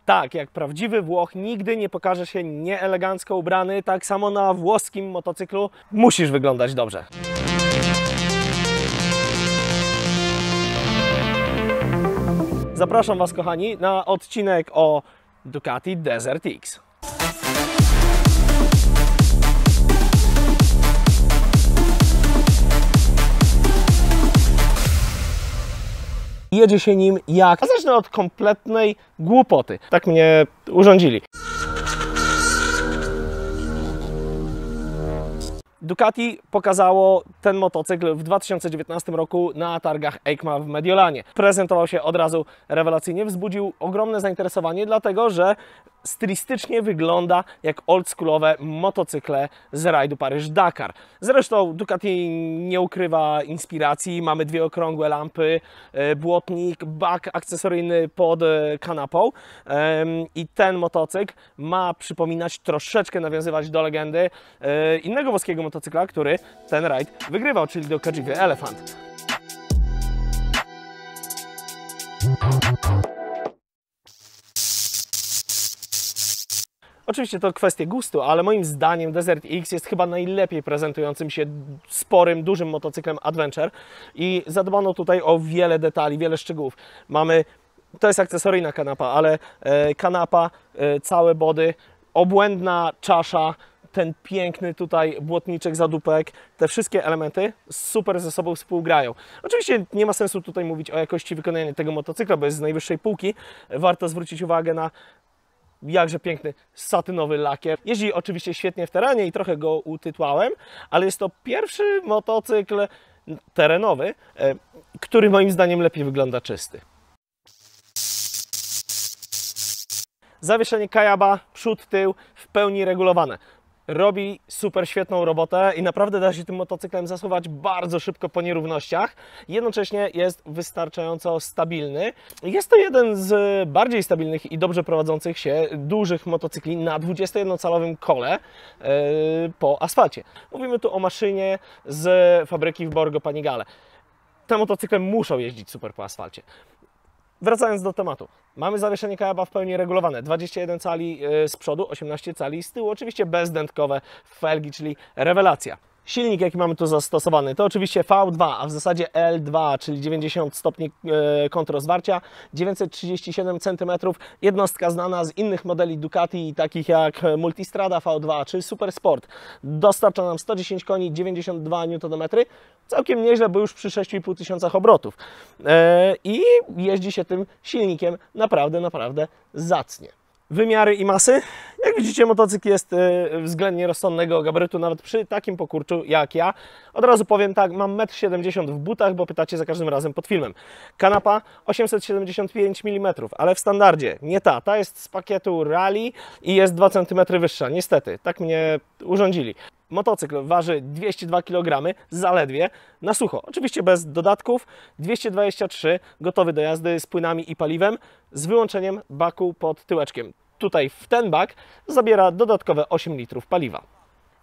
Tak, jak prawdziwy Włoch nigdy nie pokaże się nieelegancko ubrany, tak samo na włoskim motocyklu musisz wyglądać dobrze. Zapraszam Was, kochani, na odcinek o Ducati Desert X. Jedzie się nim jak... A zacznę od kompletnej głupoty. Tak mnie urządzili. Ducati pokazało ten motocykl w 2019 roku na targach EICMA w Mediolanie. Prezentował się od razu rewelacyjnie, wzbudził ogromne zainteresowanie, dlatego że stylistycznie wygląda jak oldschoolowe motocykle z rajdu Paryż-Dakar. Zresztą Ducati nie ukrywa inspiracji, mamy dwie okrągłe lampy, błotnik, bak akcesoryjny pod kanapą i ten motocykl ma przypominać, troszeczkę nawiązywać do legendy innego włoskiego motocykla, który ten rajd wygrywał, czyli do Kajivy Elephant. Oczywiście to kwestia gustu, ale moim zdaniem Desert X jest chyba najlepiej prezentującym się sporym, dużym motocyklem adventure i zadbano tutaj o wiele detali, wiele szczegółów. To jest akcesoryjna kanapa, ale kanapa, całe body, obłędna czasza, ten piękny tutaj błotniczek, zadupek, te wszystkie elementy super ze sobą współgrają. Oczywiście nie ma sensu tutaj mówić o jakości wykonania tego motocykla, bo jest z najwyższej półki. Warto zwrócić uwagę na jakże piękny satynowy lakier. Jeździ oczywiście świetnie w terenie i trochę go utytłałem, ale jest to pierwszy motocykl terenowy, który moim zdaniem lepiej wygląda czysty. Zawieszenie Kayaba, przód, tył w pełni regulowane. Robi super świetną robotę i naprawdę da się tym motocyklem zasuwać bardzo szybko po nierównościach. Jednocześnie jest wystarczająco stabilny. Jest to jeden z bardziej stabilnych i dobrze prowadzących się dużych motocykli na 21-calowym kole po asfalcie. Mówimy tu o maszynie z fabryki w Borgo Panigale. Te motocykle muszą jeździć super po asfalcie. Wracając do tematu. Mamy zawieszenie Kayaba w pełni regulowane. 21 cali z przodu, 18 cali z tyłu. Oczywiście bezdętkowe felgi, czyli rewelacja. Silnik, jaki mamy tu zastosowany, to oczywiście V2, a w zasadzie L2, czyli 90 stopni kontrrozwarcia, 937 cm. Jednostka znana z innych modeli Ducati, takich jak Multistrada V2 czy Super Sport. Dostarcza nam 110 koni, 92 Nm. Całkiem nieźle, bo już przy 6500 obrotów. I jeździ się tym silnikiem naprawdę zacnie. Wymiary i masy. Jak widzicie, motocykl jest względnie rozsądnego gabarytu, nawet przy takim pokurczu jak ja. Od razu powiem tak, mam 1,70 m w butach, bo pytacie za każdym razem pod filmem. Kanapa 875 mm, ale w standardzie, nie ta jest z pakietu Rally i jest 2 cm wyższa, niestety, tak mnie urządzili. Motocykl waży 202 kg, zaledwie, na sucho, oczywiście bez dodatków, 223, gotowy do jazdy z płynami i paliwem, z wyłączeniem baku pod tyłeczkiem. Tutaj w ten bak zabiera dodatkowe 8 litrów paliwa.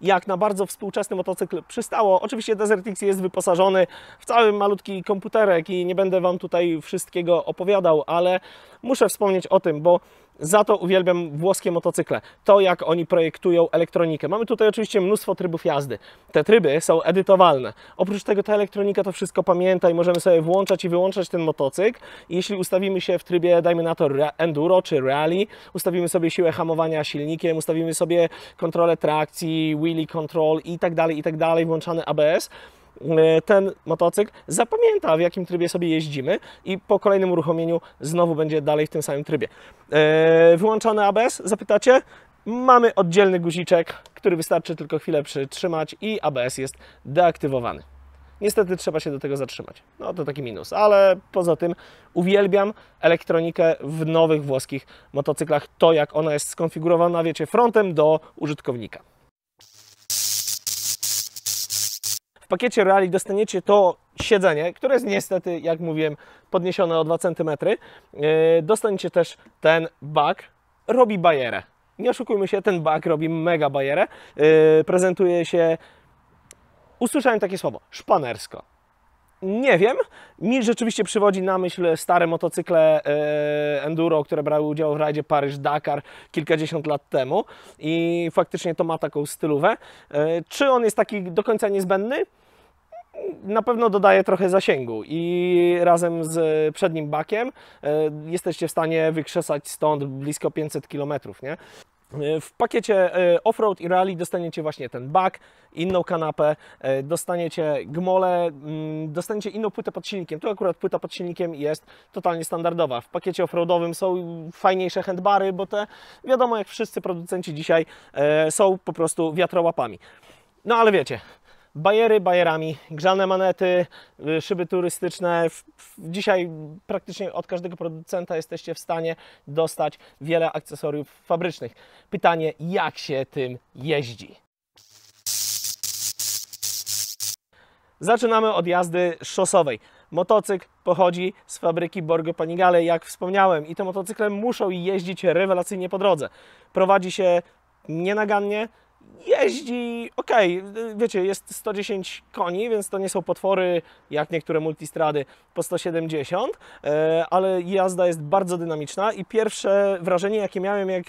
Jak na bardzo współczesny motocykl przystało, oczywiście Desert X jest wyposażony w cały malutki komputerek i nie będę Wam tutaj wszystkiego opowiadał, ale muszę wspomnieć o tym, bo za to uwielbiam włoskie motocykle. To, jak oni projektują elektronikę. Mamy tutaj oczywiście mnóstwo trybów jazdy. Te tryby są edytowalne. Oprócz tego ta elektronika to wszystko pamięta i możemy sobie włączać i wyłączać ten motocykl. I jeśli ustawimy się w trybie, dajmy na to enduro czy rally, ustawimy sobie siłę hamowania silnikiem, ustawimy sobie kontrolę trakcji, wheelie control i tak dalej, włączany ABS, ten motocykl zapamięta, w jakim trybie sobie jeździmy i po kolejnym uruchomieniu znowu będzie dalej w tym samym trybie. Wyłączony ABS, zapytacie? Mamy oddzielny guziczek, który wystarczy tylko chwilę przytrzymać i ABS jest deaktywowany. Niestety trzeba się do tego zatrzymać. No to taki minus, ale poza tym uwielbiam elektronikę w nowych włoskich motocyklach. To, jak ona jest skonfigurowana, wiecie, frontem do użytkownika. W pakiecie Rally dostaniecie to siedzenie, które jest niestety, jak mówiłem, podniesione o 2 cm. Dostaniecie też ten bak. Robi bajerę. Nie oszukujmy się, ten bak robi mega bajerę. Prezentuje się, usłyszałem takie słowo, szpanersko. Nie wiem. Mi rzeczywiście przywodzi na myśl stare motocykle enduro, które brały udział w rajdzie Paryż-Dakar kilkadziesiąt lat temu i faktycznie to ma taką stylówę. Czy on jest taki do końca niezbędny? Na pewno dodaje trochę zasięgu i razem z przednim bakiem jesteście w stanie wykrzesać stąd blisko 500 km, nie? W pakiecie Offroad i Rally dostaniecie właśnie ten bak, inną kanapę, dostaniecie gmole, dostaniecie inną płytę pod silnikiem. Tu akurat płyta pod silnikiem jest totalnie standardowa. W pakiecie offroadowym są fajniejsze handbary, bo te, wiadomo, jak wszyscy producenci dzisiaj, są po prostu wiatrołapami. No ale wiecie, bajery bajerami, grzane manety, szyby turystyczne. Dzisiaj praktycznie od każdego producenta jesteście w stanie dostać wiele akcesoriów fabrycznych. Pytanie, jak się tym jeździ? Zaczynamy od jazdy szosowej. Motocykl pochodzi z fabryki Borgo Panigale, jak wspomniałem, i te motocykle muszą jeździć rewelacyjnie po drodze. Prowadzi się nienagannie, jeździ, ok, wiecie, jest 110 koni, więc to nie są potwory jak niektóre multistrady po 170, ale jazda jest bardzo dynamiczna i pierwsze wrażenie, jakie miałem, jak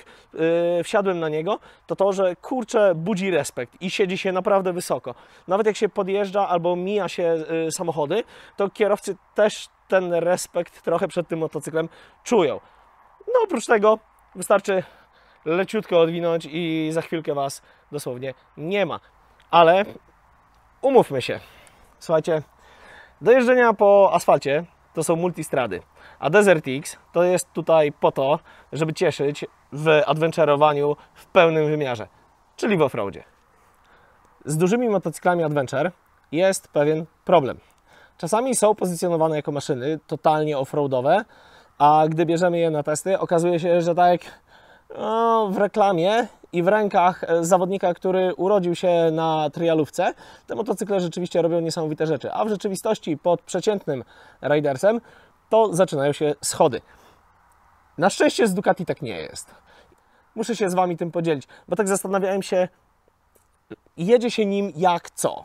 wsiadłem na niego, to to, że kurczę, budzi respekt i siedzi się naprawdę wysoko. Nawet jak się podjeżdża albo mija się samochody, to kierowcy też ten respekt trochę przed tym motocyklem czują. No oprócz tego wystarczy leciutko odwinąć i za chwilkę Was dosłownie nie ma. Ale umówmy się, słuchajcie, do jeżdżenia po asfalcie to są multistrady, a Desert X to jest tutaj po to, żeby cieszyć w adventurowaniu w pełnym wymiarze, czyli w offroadzie. Z dużymi motocyklami adventure jest pewien problem. Czasami są pozycjonowane jako maszyny totalnie offroadowe, a gdy bierzemy je na testy, okazuje się, że tak jak w reklamie i w rękach zawodnika, który urodził się na trialówce, te motocykle rzeczywiście robią niesamowite rzeczy, a w rzeczywistości pod przeciętnym ridersem to zaczynają się schody. Na szczęście z Ducati tak nie jest. Muszę się z Wami tym podzielić, bo tak zastanawiałem się, jedzie się nim jak co?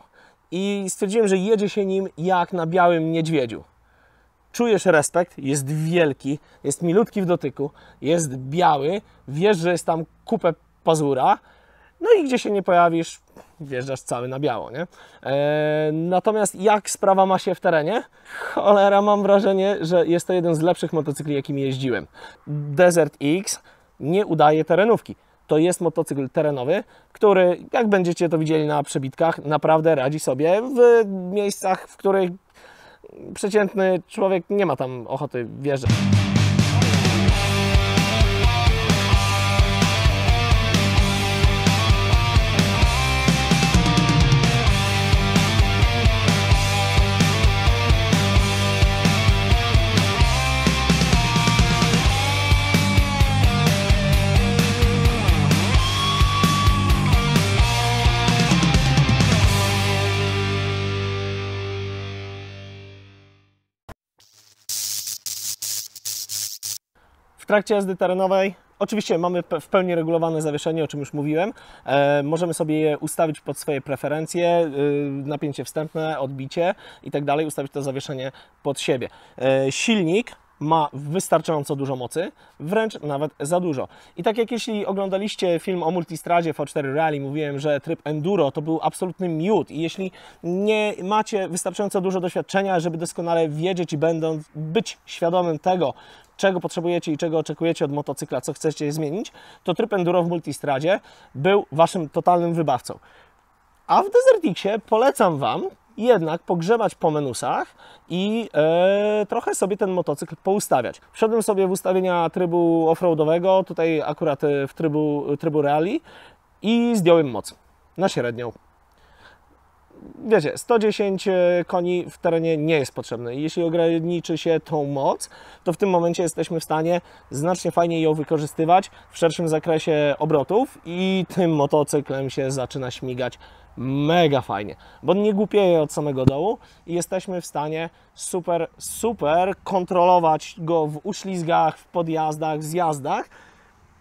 I stwierdziłem, że jedzie się nim jak na białym niedźwiedziu. Czujesz respekt, jest wielki, jest milutki w dotyku, jest biały, wiesz, że jest tam kupę pazura, no i gdzie się nie pojawisz, wjeżdżasz cały na biało, nie? Natomiast jak sprawa ma się w terenie? Cholera, mam wrażenie, że jest to jeden z lepszych motocykli, jakimi jeździłem. Desert X nie udaje terenówki. To jest motocykl terenowy, który, jak będziecie to widzieli na przebitkach, naprawdę radzi sobie w miejscach, w których przeciętny człowiek nie ma tam ochoty wjeżdżać. W trakcie jazdy terenowej oczywiście mamy w pełni regulowane zawieszenie, o czym już mówiłem. Możemy sobie je ustawić pod swoje preferencje, napięcie wstępne, odbicie i tak dalej, ustawić to zawieszenie pod siebie. Silnik ma wystarczająco dużo mocy, wręcz nawet za dużo. I tak jak jeśli oglądaliście film o multistradzie V4 Rally, mówiłem, że tryb enduro to był absolutny miód i jeśli nie macie wystarczająco dużo doświadczenia, żeby doskonale wiedzieć i być świadomym tego, czego potrzebujecie i czego oczekujecie od motocykla, co chcecie zmienić, to tryb enduro w multistradzie był Waszym totalnym wybawcą. A w Desert Xie polecam Wam jednak pogrzebać po menusach i trochę sobie ten motocykl poustawiać. Wszedłem sobie w ustawienia trybu offroadowego, tutaj akurat w trybu rally i zdjąłem moc na średnią. Wiecie, 110 koni w terenie nie jest potrzebne i jeśli ograniczy się tą moc, to w tym momencie jesteśmy w stanie znacznie fajniej ją wykorzystywać w szerszym zakresie obrotów i tym motocyklem się zaczyna śmigać mega fajnie, bo nie głupieje od samego dołu i jesteśmy w stanie super kontrolować go w uślizgach, w podjazdach, w zjazdach.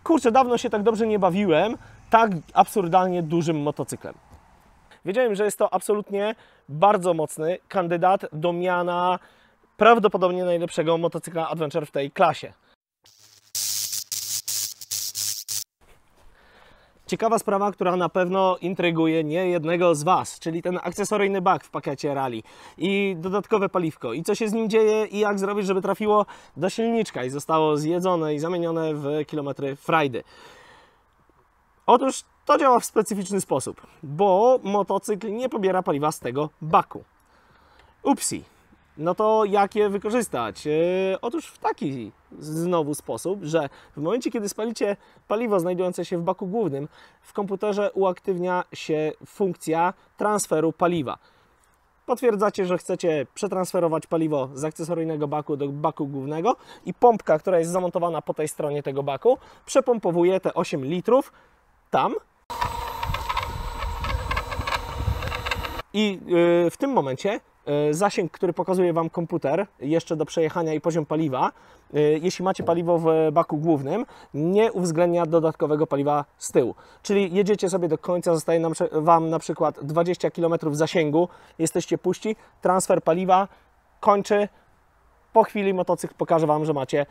Kurczę, dawno się tak dobrze nie bawiłem tak absurdalnie dużym motocyklem. wiedziałem, że jest to absolutnie bardzo mocny kandydat do miana prawdopodobnie najlepszego motocykla Adventure w tej klasie. Ciekawa sprawa, która na pewno intryguje niejednego z Was, czyli ten akcesoryjny bak w pakiecie Rally i dodatkowe paliwko i co się z nim dzieje i jak zrobić, żeby trafiło do silniczka i zostało zjedzone i zamienione w kilometry frajdy. Otóż to działa w specyficzny sposób, bo motocykl nie pobiera paliwa z tego baku. Upsi. No to jak je wykorzystać? Otóż w taki znowu sposób, że w momencie, kiedy spalicie paliwo znajdujące się w baku głównym, w komputerze uaktywnia się funkcja transferu paliwa. Potwierdzacie, że chcecie przetransferować paliwo z akcesoryjnego baku do baku głównego i pompka, która jest zamontowana po tej stronie tego baku, przepompowuje te 8 litrów tam. I w tym momencie zasięg, który pokazuje Wam komputer jeszcze do przejechania i poziom paliwa, jeśli macie paliwo w baku głównym, nie uwzględnia dodatkowego paliwa z tyłu. Czyli jedziecie sobie do końca, zostaje Wam na przykład 20 km zasięgu, jesteście puści, transfer paliwa kończy, po chwili motocykl pokaże Wam, że macie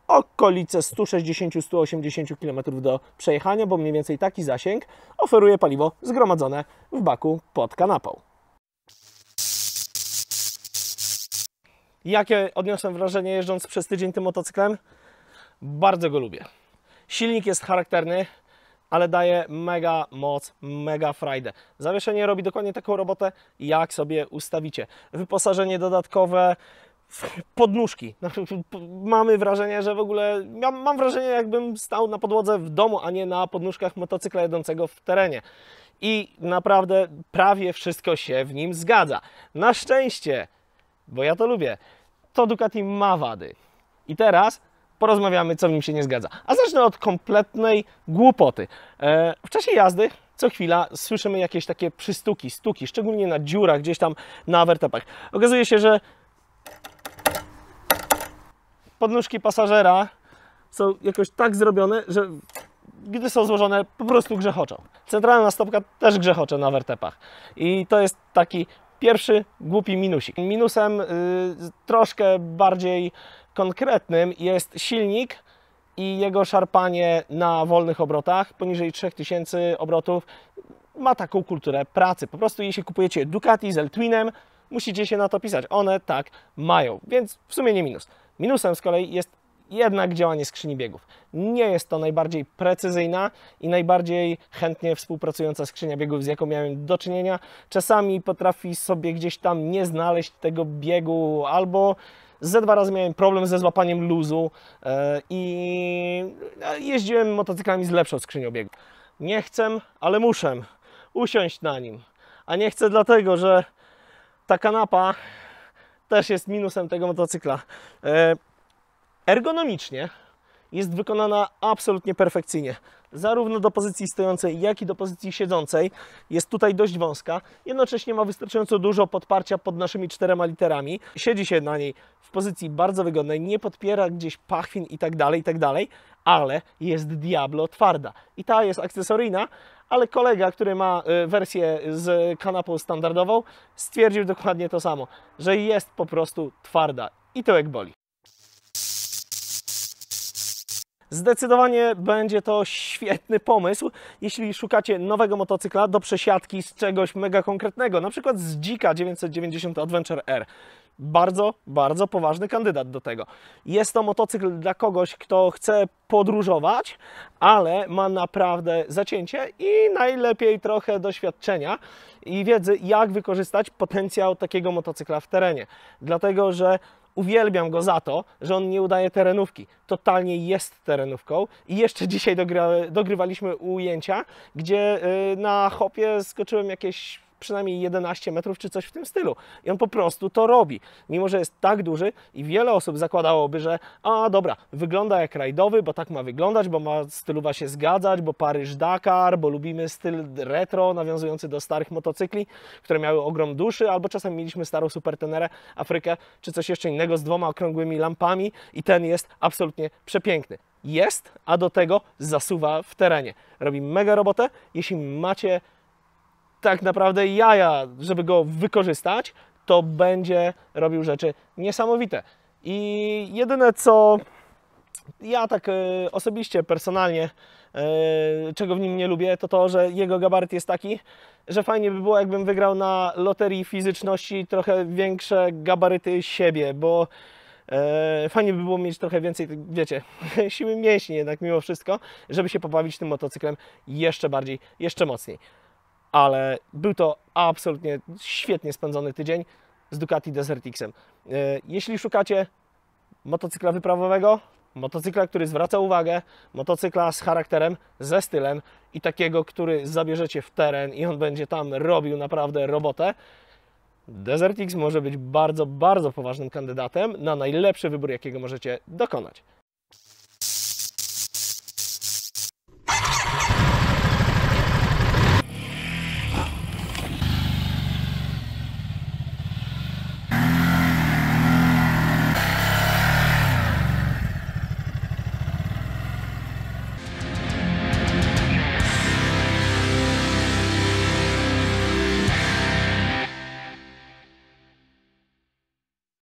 okolice 160-180 km do przejechania, bo mniej więcej taki zasięg oferuje paliwo zgromadzone w baku pod kanapą. Jakie odniosłem wrażenie jeżdżąc przez tydzień tym motocyklem? Bardzo go lubię. Silnik jest charakterny, ale daje mega moc, mega frajdę. Zawieszenie robi dokładnie taką robotę, jak sobie ustawicie. Wyposażenie dodatkowe, podnóżki. Mamy wrażenie, że w ogóle... Mam wrażenie, jakbym stał na podłodze w domu, a nie na podnóżkach motocykla jadącego w terenie. I naprawdę prawie wszystko się w nim zgadza. Na szczęście, bo ja to lubię, to Ducati ma wady. I teraz porozmawiamy, co w nim się nie zgadza. A zacznę od kompletnej głupoty. W czasie jazdy co chwila słyszymy jakieś takie przystuki, stuki, szczególnie na dziurach, gdzieś tam na wertepach. Okazuje się, że podnóżki pasażera są jakoś tak zrobione, że gdy są złożone, po prostu grzechoczą. Centralna stopka też grzechocze na wertepach. I to jest taki pierwszy głupi minusik. Minusem troszkę bardziej konkretnym jest silnik i jego szarpanie na wolnych obrotach. Poniżej 3000 obrotów ma taką kulturę pracy. Po prostu jeśli kupujecie Ducati z L-Twinem, musicie się na to pisać. One tak mają, więc w sumie nie minus. Minusem z kolei jest jednak działanie skrzyni biegów. Nie jest to najbardziej precyzyjna i najbardziej chętnie współpracująca skrzynia biegów, z jaką miałem do czynienia. Czasami potrafi sobie gdzieś tam nie znaleźć tego biegu, albo ze 2 razy miałem problem ze złapaniem luzu i jeździłem motocyklami z lepszą skrzynią biegów. Nie chcę, ale muszę usiąść na nim. A nie chcę dlatego, że ta kanapa też jest minusem tego motocykla. Ergonomicznie jest wykonana absolutnie perfekcyjnie. Zarówno do pozycji stojącej, jak i do pozycji siedzącej. Jest tutaj dość wąska. Jednocześnie ma wystarczająco dużo podparcia pod naszymi 4 literami. Siedzi się na niej w pozycji bardzo wygodnej, nie podpiera gdzieś pachwin i tak dalej, ale jest diablo twarda. I ta jest akcesoryjna, ale kolega, który ma wersję z kanapą standardową, stwierdził dokładnie to samo, że jest po prostu twarda i tyłek boli. Zdecydowanie będzie to świetny pomysł, jeśli szukacie nowego motocykla do przesiadki z czegoś mega konkretnego, na przykład z Dzika 990 Adventure R. Bardzo, bardzo poważny kandydat do tego. Jest to motocykl dla kogoś, kto chce podróżować, ale ma naprawdę zacięcie i najlepiej trochę doświadczenia i wiedzy, jak wykorzystać potencjał takiego motocykla w terenie. Dlatego, że uwielbiam go za to, że on nie udaje terenówki. Totalnie jest terenówką i jeszcze dzisiaj dogrywaliśmy ujęcia, gdzie na hopie skoczyłem jakieś przynajmniej 11 metrów czy coś w tym stylu. I on po prostu to robi. Mimo że jest tak duży i wiele osób zakładałoby, że a dobra, wygląda jak rajdowy, bo tak ma wyglądać, bo ma stylowa się zgadzać, bo Paryż-Dakar, bo lubimy styl retro nawiązujący do starych motocykli, które miały ogrom duszy, albo czasem mieliśmy starą Supertenerę, Afrykę, czy coś jeszcze innego z 2 okrągłymi lampami i ten jest absolutnie przepiękny. Jest, a do tego zasuwa w terenie. Robi mega robotę. Jeśli macie tak naprawdę jaja, żeby go wykorzystać, to będzie robił rzeczy niesamowite. I jedyne co ja tak osobiście, personalnie, czego w nim nie lubię, to to, że jego gabaryt jest taki, że fajnie by było, jakbym wygrał na loterii fizyczności trochę większe gabaryty siebie, bo fajnie by było mieć trochę więcej, wiecie, siły mięśni jednak mimo wszystko, żeby się pobawić tym motocyklem jeszcze bardziej, jeszcze mocniej. Ale był to absolutnie świetnie spędzony tydzień z Ducati Desert X-em. Jeśli szukacie motocykla wyprawowego, motocykla, który zwraca uwagę, motocykla z charakterem, ze stylem i takiego, który zabierzecie w teren i on będzie tam robił naprawdę robotę, Desert X może być bardzo, bardzo poważnym kandydatem na najlepszy wybór, jakiego możecie dokonać.